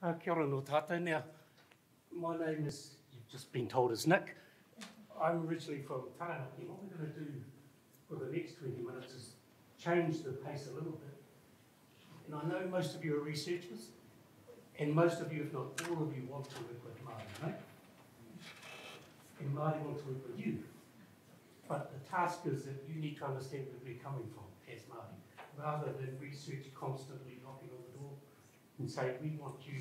Kia ora no tātou. Now, my name is, you've just been told, is Nick. I'm originally from Taranaki. What we're going to do for the next 20 minutes is change the pace a little bit. And I know most of you are researchers, and most of you, if not all of you, want to work with Māori, right? And Māori want to work with you. But the task is that you need to understand where we're coming from as Māori, rather than research constantly knocking on the door and say, we want you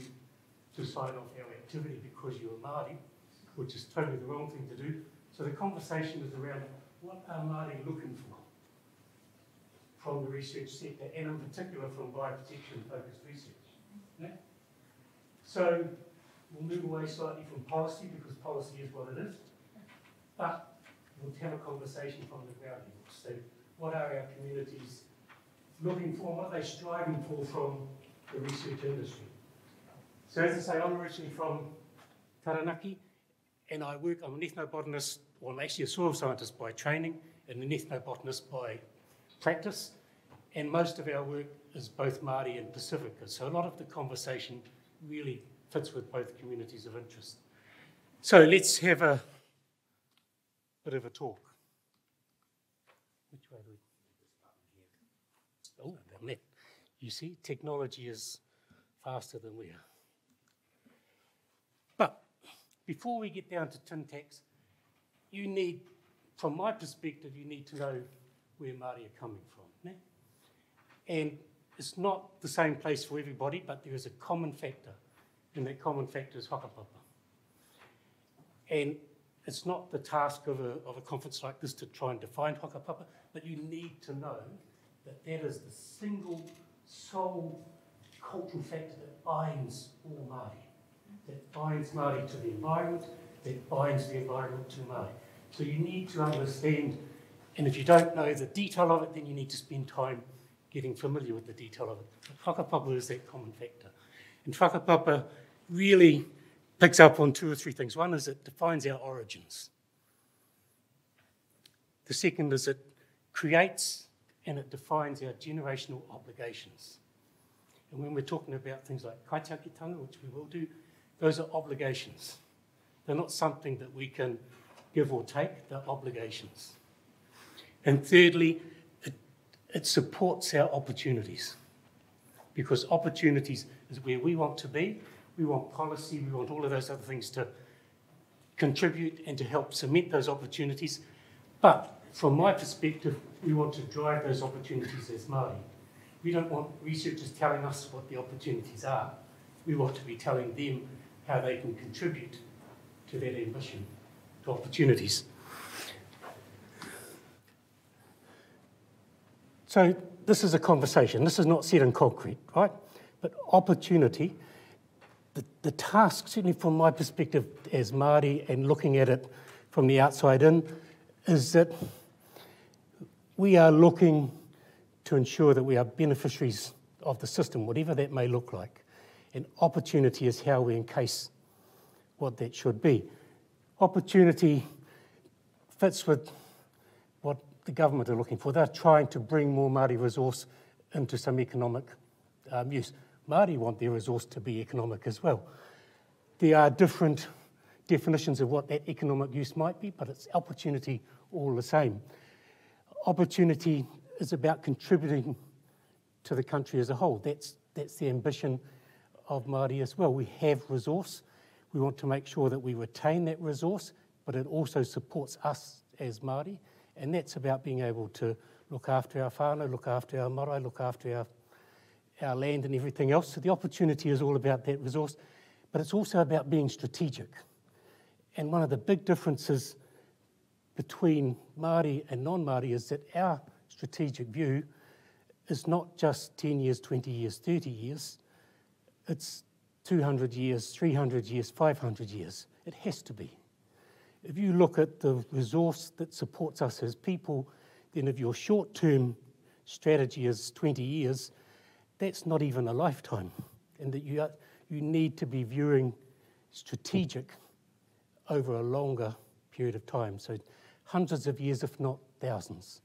to sign off our activity because you're Māori, which is totally the wrong thing to do. So the conversation is around what are Māori looking for from the research sector, and in particular from bioprotection focused research. Yeah? So we'll move away slightly from policy, because policy is what it is, but we'll have a conversation from the ground level. So what are our communities looking for, what are they striving for from the research industry? So as I say, I'm originally from Taranaki, and I'm an ethnobotanist, well, I'm actually a soil scientist by training, and an ethnobotanist by practice, and most of our work is both Māori and Pacifica, so a lot of the conversation really fits with both communities of interest. So let's have a bit of a talk. Which way do we? Oh, damn that. You see, technology is faster than we are. But before we get down to tin tacks, you need, from my perspective, you need to know where Māori are coming from. Né? And it's not the same place for everybody, but there is a common factor, and that common factor is whakapapa. And it's not the task of a conference like this to try and define whakapapa, but you need to know that that is the single sole cultural factor that binds all Māori, that binds Māori to the environment, that binds the environment to Māori. So you need to understand, and if you don't know the detail of it, then you need to spend time getting familiar with the detail of it. But whakapapa is that common factor. And whakapapa really picks up on two or three things. One is it defines our origins. The second is it creates and it defines our generational obligations. And when we're talking about things like Kaichakitanga, which we will do, those are obligations. They're not something that we can give or take, they're obligations. And thirdly, it supports our opportunities, because opportunities is where we want to be. We want policy, we want all of those other things to contribute and to help cement those opportunities. But from my perspective, we want to drive those opportunities as Māori. We don't want researchers telling us what the opportunities are. We want to be telling them how they can contribute to that ambition, to opportunities. So this is a conversation. This is not set in concrete, right? But opportunity, the task, certainly from my perspective as Māori and looking at it from the outside in, is that we are looking to ensure that we are beneficiaries of the system, whatever that may look like. And opportunity is how we encase what that should be. Opportunity fits with what the government are looking for. They're trying to bring more Māori resource into some economic use. Māori want their resource to be economic as well. There are different definitions of what that economic use might be, but it's opportunity all the same. Opportunity is about contributing to the country as a whole. That's the ambition of Māori as well. We have resource. We want to make sure that we retain that resource, but it also supports us as Māori, and that's about being able to look after our whānau, look after our marae, look after our land and everything else. So the opportunity is all about that resource, but it's also about being strategic. And one of the big differences between Māori and non-Māori is that our strategic view is not just 10 years, 20 years, 30 years. It's 200 years, 300 years, 500 years. It has to be. If you look at the resource that supports us as people, then if your short-term strategy is 20 years, that's not even a lifetime. And that you need to be viewing strategic over a longer period of time. So hundreds of years, if not thousands.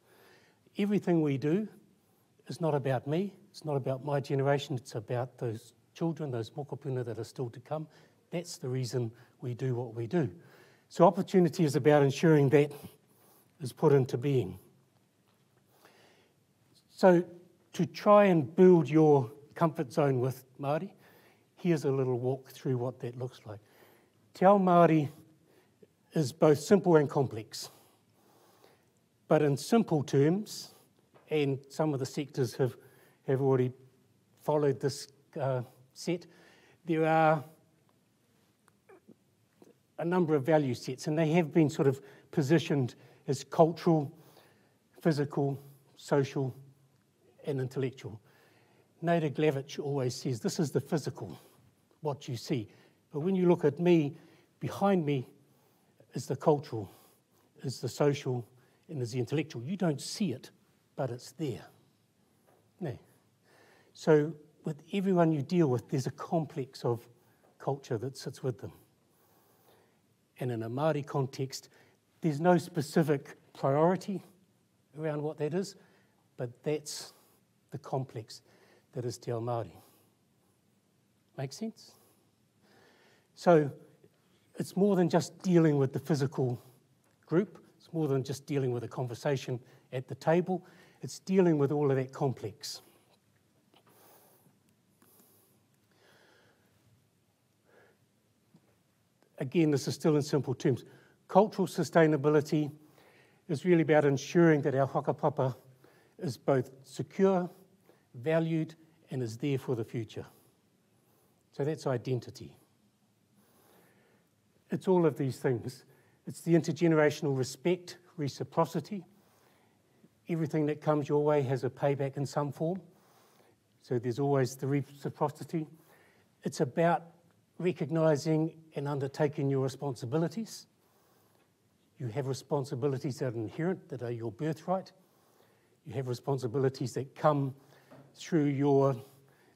Everything we do is not about me, it's not about my generation, it's about those children, those mokopuna that are still to come. That's the reason we do what we do. So opportunity is about ensuring that is put into being. So to try and build your comfort zone with Māori, here's a little walk through what that looks like. Te ao Māori is both simple and complex. But in simple terms, and some of the sectors have already followed this set, there are a number of value sets, and they have been sort of positioned as cultural, physical, social, and intellectual. Nada Glavich always says, this is the physical, what you see. But when you look at me, behind me is the cultural, is the social, and is the intellectual. You don't see it, but it's there. No. So with everyone you deal with, there's a complex of culture that sits with them. And in a Māori context, there's no specific priority around what that is, but that's the complex that is Te ao Māori. Make sense? So it's more than just dealing with the physical group. It's more than just dealing with a conversation at the table. It's dealing with all of that complex. Again, this is still in simple terms. Cultural sustainability is really about ensuring that our whakapapa is both secure, valued, and is there for the future. So that's identity. It's all of these things. It's the intergenerational respect, reciprocity. Everything that comes your way has a payback in some form. So there's always the reciprocity. It's about recognising and undertaking your responsibilities. You have responsibilities that are inherent, that are your birthright. You have responsibilities that come through your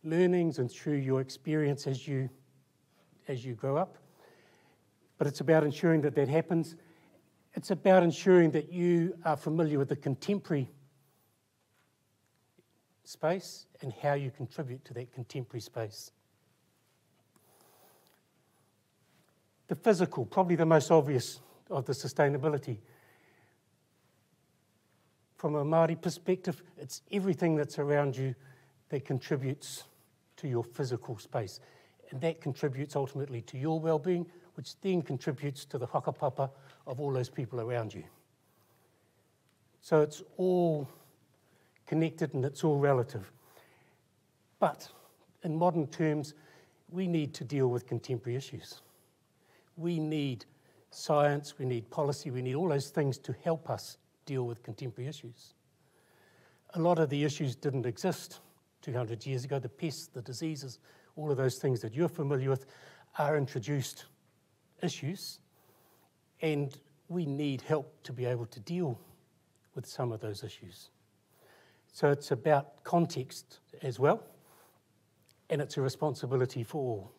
learnings and through your experience as you grow up. But it's about ensuring that that happens. It's about ensuring that you are familiar with the contemporary space and how you contribute to that contemporary space. The physical, probably the most obvious of the sustainability. From a Māori perspective, it's everything that's around you that contributes to your physical space. And that contributes ultimately to your well-being, which then contributes to the whakapapa of all those people around you. So it's all connected and it's all relative. But in modern terms, we need to deal with contemporary issues. We need science, we need policy, we need all those things to help us deal with contemporary issues. A lot of the issues didn't exist 200 years ago. The pests, the diseases, all of those things that you're familiar with are introduced issues, and we need help to be able to deal with some of those issues. So it's about context as well, and it's a responsibility for all.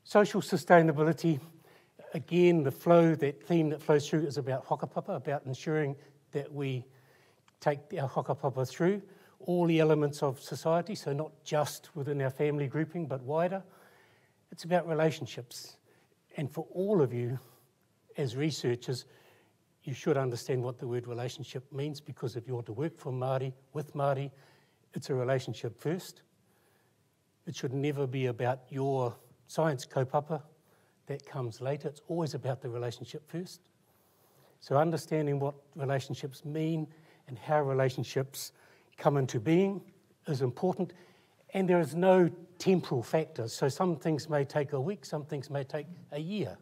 Social sustainability, again, the flow, that theme that flows through is about whakapapa, about ensuring that we take our whakapapa through all the elements of society, so not just within our family grouping, but wider. It's about relationships. And for all of you, as researchers, you should understand what the word relationship means, because if you want to work for Māori, with Māori, it's a relationship first. It should never be about your science kaupapa, that comes later. It's always about the relationship first. So understanding what relationships mean and how relationships come into being is important. And there is no temporal factor. So some things may take a week, some things may take a year.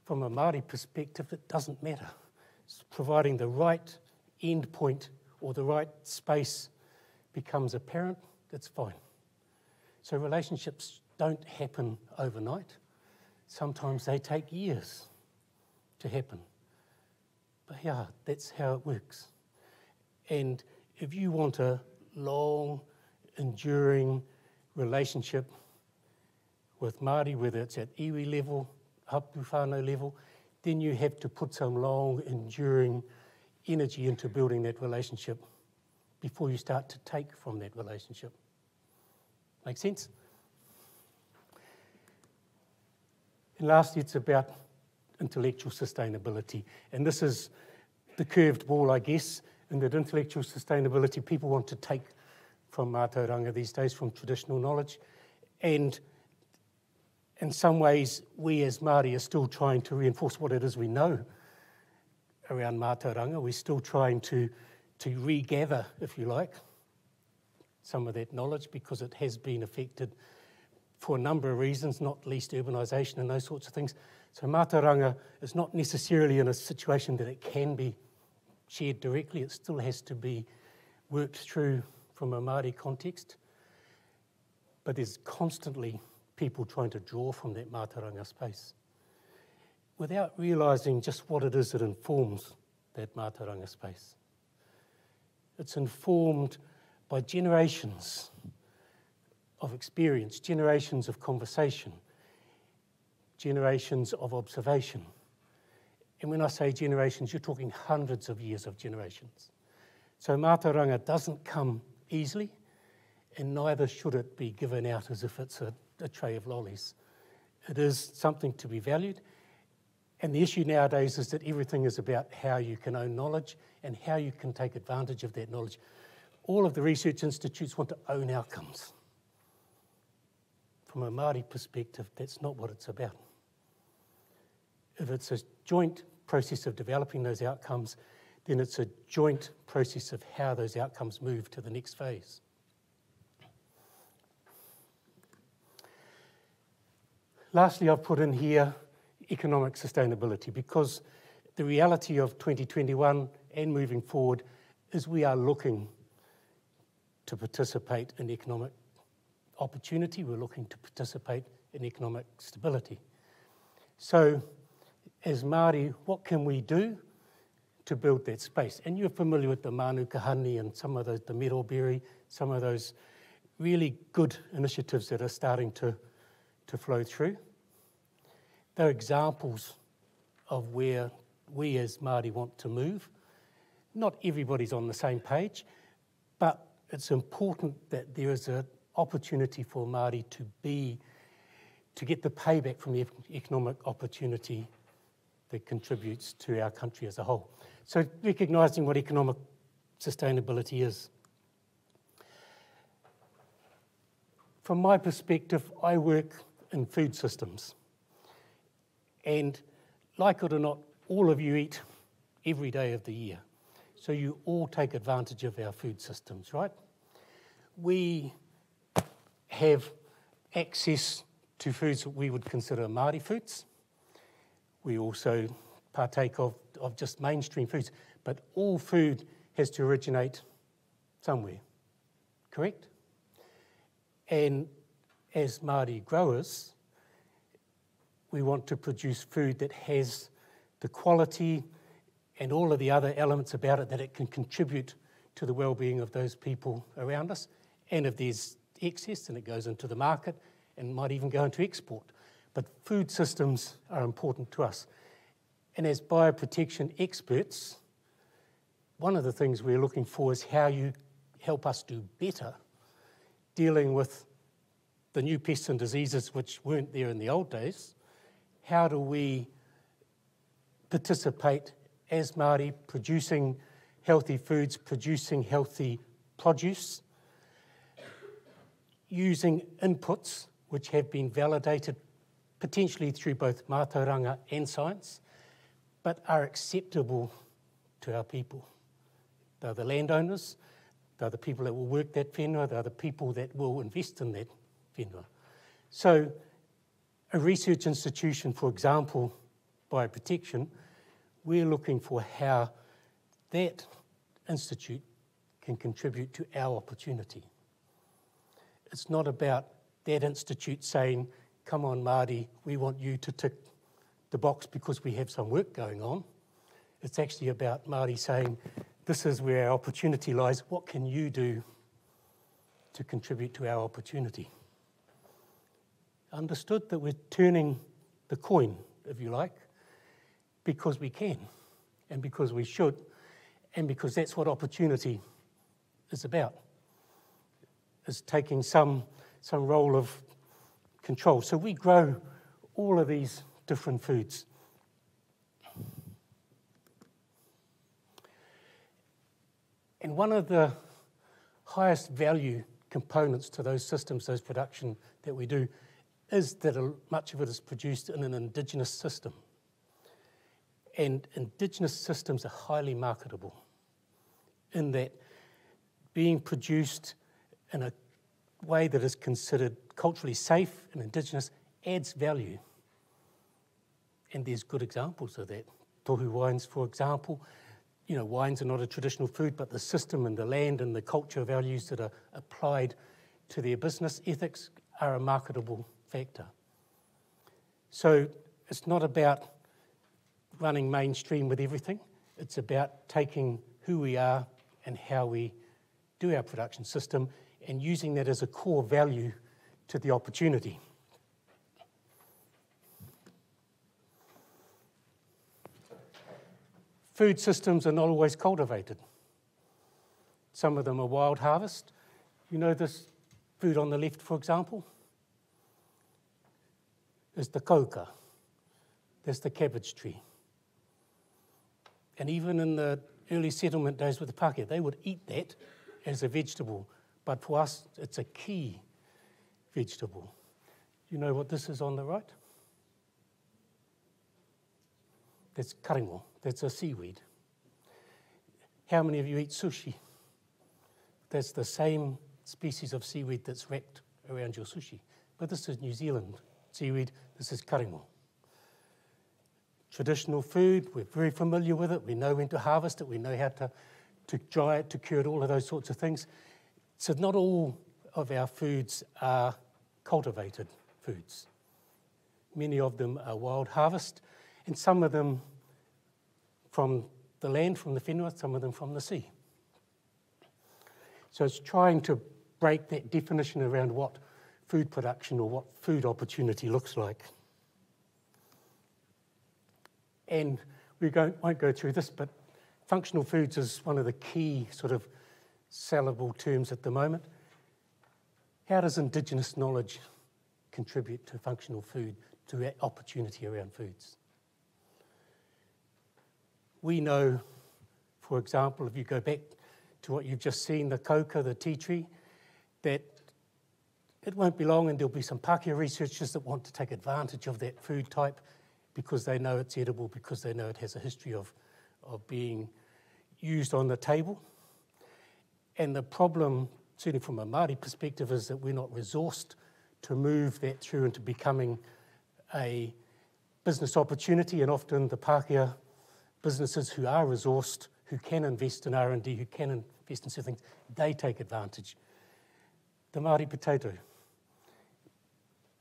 From a Māori perspective, it doesn't matter. It's providing the right end point or the right space becomes apparent, that's fine. So relationships don't happen overnight. Sometimes they take years to happen. But yeah, that's how it works. And if you want a long, enduring relationship with Māori, whether it's at iwi level, hapu whānau level, then you have to put some long, enduring energy into building that relationship before you start to take from that relationship. Make sense? And lastly, it's about intellectual sustainability. And this is the curved ball, I guess, in that intellectual sustainability people want to take from mātauranga these days, from traditional knowledge. And in some ways, we as Māori are still trying to reinforce what it is we know around mātauranga. We're still trying to regather, if you like, some of that knowledge because it has been affected for a number of reasons, not least urbanisation and those sorts of things. So mātauranga is not necessarily in a situation that it can be shared directly. It still has to be worked through from a Māori context. But there's constantly people trying to draw from that mātauranga space without realising just what it is that informs that mātauranga space. It's informed by generations of experience, generations of conversation, generations of observation. And when I say generations, you're talking hundreds of years of generations. So mātauranga doesn't come easily, and neither should it be given out as if it's a tray of lollies. It is something to be valued. And the issue nowadays is that everything is about how you can own knowledge and how you can take advantage of that knowledge. All of the research institutes want to own outcomes. From a Māori perspective, that's not what it's about. If it's a joint process of developing those outcomes, then it's a joint process of how those outcomes move to the next phase. Lastly, I've put in here economic sustainability, because the reality of 2021 and moving forward is we are looking to participate in economic opportunity. We're looking to participate in economic stability. So as Māori, what can we do to build that space? And you're familiar with the Manu Kahani and some of those, the Meroberry, some of those really good initiatives that are starting to flow through. They're examples of where we as Māori want to move. Not everybody's on the same page, but it's important that there is an opportunity for Māori to get the payback from the economic opportunity that contributes to our country as a whole. So recognising what economic sustainability is. From my perspective, I work in food systems. And like it or not, all of you eat every day of the year. So you all take advantage of our food systems, right? We have access to foods that we would consider Māori foods. We also partake of just mainstream foods, but all food has to originate somewhere, correct? And as Māori growers, we want to produce food that has the quality and all of the other elements about it that it can contribute to the well-being of those people around us. And if there's excess, then it goes into the market and might even go into export. But food systems are important to us. And as bioprotection experts, one of the things we're looking for is how you help us do better dealing with the new pests and diseases which weren't there in the old days. How do we participate as Māori, producing healthy foods, producing healthy produce, using inputs which have been validated potentially through both mātauranga and science, but are acceptable to our people. They're the landowners, they're the people that will work that whenua, they're the people that will invest in that whenua. So a research institution, for example, Bioprotection, we're looking for how that institute can contribute to our opportunity. It's not about that institute saying, come on Māori, we want you to tick the box because we have some work going on. It's actually about Māori saying, this is where our opportunity lies, what can you do to contribute to our opportunity? Understood that we're turning the coin, if you like, because we can, and because we should, and because that's what opportunity is about, is taking some role of control. So we grow all of these different foods. And one of the highest value components to those systems, those production that we do, is that much of it is produced in an Indigenous system. And Indigenous systems are highly marketable in that being produced in a way that is considered culturally safe and Indigenous adds value. And there's good examples of that. Tohu wines, for example. You know, wines are not a traditional food, but the system and the land and the culture values that are applied to their business ethics are a marketable factor. So it's not about running mainstream with everything. It's about taking who we are and how we do our production system and using that as a core value to the opportunity. Food systems are not always cultivated. Some of them are wild harvest. You know this food on the left, for example, is the kauka. That's the cabbage tree. And even in the early settlement days with the Pākehā, they would eat that as a vegetable. But for us, it's a key vegetable. You know what this is on the right? That's karingo. That's a seaweed. How many of you eat sushi? That's the same species of seaweed that's wrapped around your sushi. But this is New Zealand seaweed. This is karingo. Traditional food, we're very familiar with it. We know when to harvest it. We know how to dry it, to cure it, all of those sorts of things. So not all of our foods are cultivated foods. Many of them are wild harvest, and some of them from the land, from the whenua, some of them from the sea. So it's trying to break that definition around what food production or what food opportunity looks like. And we won't go through this, but functional foods is one of the key sort of sellable terms at the moment. How does Indigenous knowledge contribute to functional food, to that opportunity around foods? We know, for example, if you go back to what you've just seen, the kauka, the tea tree, that it won't be long and there'll be some Pākehā researchers that want to take advantage of that food type because they know it's edible, because they know it has a history of being used on the table. And the problem, certainly from a Māori perspective, is that we're not resourced to move that through into becoming a business opportunity, and often the Pākehā businesses who are resourced, who can invest in R&D, who can invest in certain things, they take advantage. The Māori potato.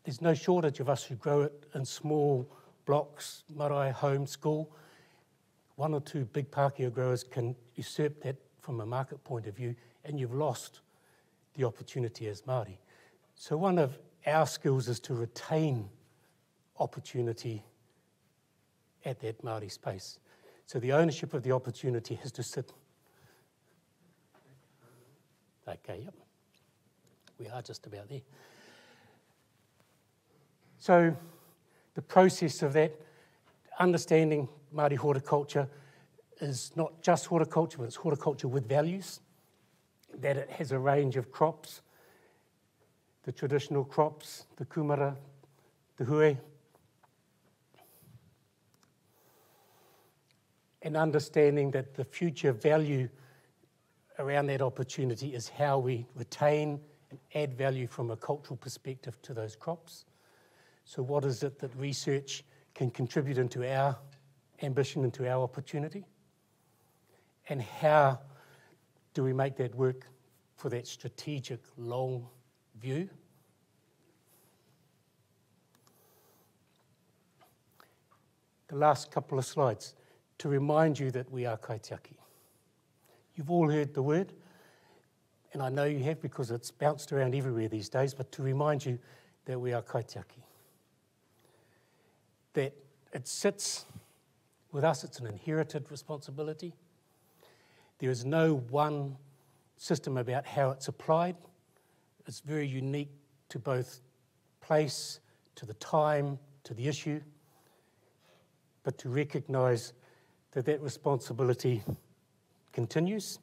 There's no shortage of us who grow it in small blocks, marae, home, school. One or two big Pākehā growers can usurp that from a market point of view, and you've lost the opportunity as Māori. So one of our skills is to retain opportunity at that Māori space. So the ownership of the opportunity has to sit. Okay, yep. We are just about there. So the process of that, understanding Māori horticulture is not just horticulture, but it's horticulture with values, that it has a range of crops, the traditional crops, the kumara, the hue, and understanding that the future value around that opportunity is how we retain and add value from a cultural perspective to those crops. So what is it that research can contribute into our ambition, into our opportunity? And how do we make that work for that strategic long view? The last couple of slides to remind you that we are kaitiaki. You've all heard the word, and I know you have because it's bounced around everywhere these days, but to remind you that we are kaitiaki. That it sits with us, it's an inherited responsibility. There is no one system about how it's applied. It's very unique to both place, to the time, to the issue, but to recognise that that responsibility continues.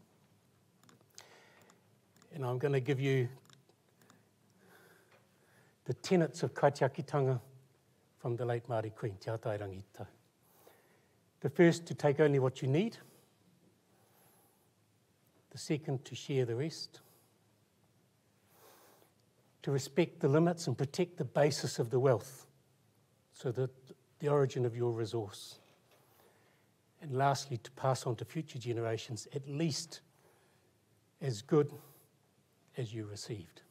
And I'm going to give you the tenets of Kaichakitanga from the late Māori Queen, Te Atai Rangita. The first, to take only what you need. The second, to share the rest. To respect the limits and protect the basis of the wealth, so that the origin of your resource. And lastly, to pass on to future generations at least as good as you received.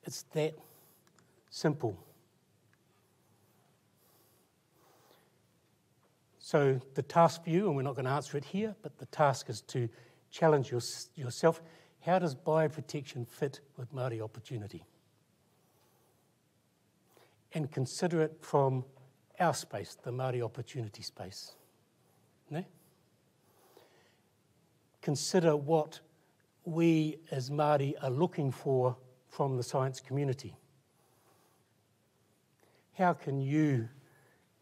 It's that simple. So the task for you, and we're not going to answer it here, but the task is to challenge yourself. How does bioprotection fit with Māori opportunity? And consider it from our space, the Māori opportunity space. No? Consider what we as Māori are looking for from the science community. How can you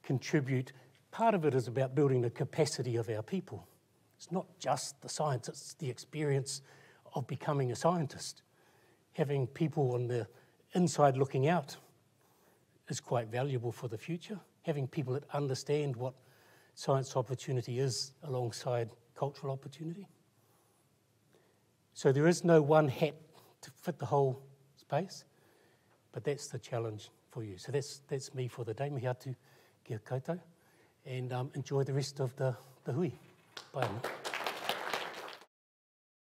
contribute? Part of it is about building the capacity of our people. It's not just the science, it's the experience of becoming a scientist. Having people on the inside looking out is quite valuable for the future. Having people that understand what science opportunity is alongside cultural opportunity. So there is no one hat to fit the whole space, but that's the challenge for you. So that's me for the day. Mihi atu, kia koutou, and enjoy the rest of the hui. Bye.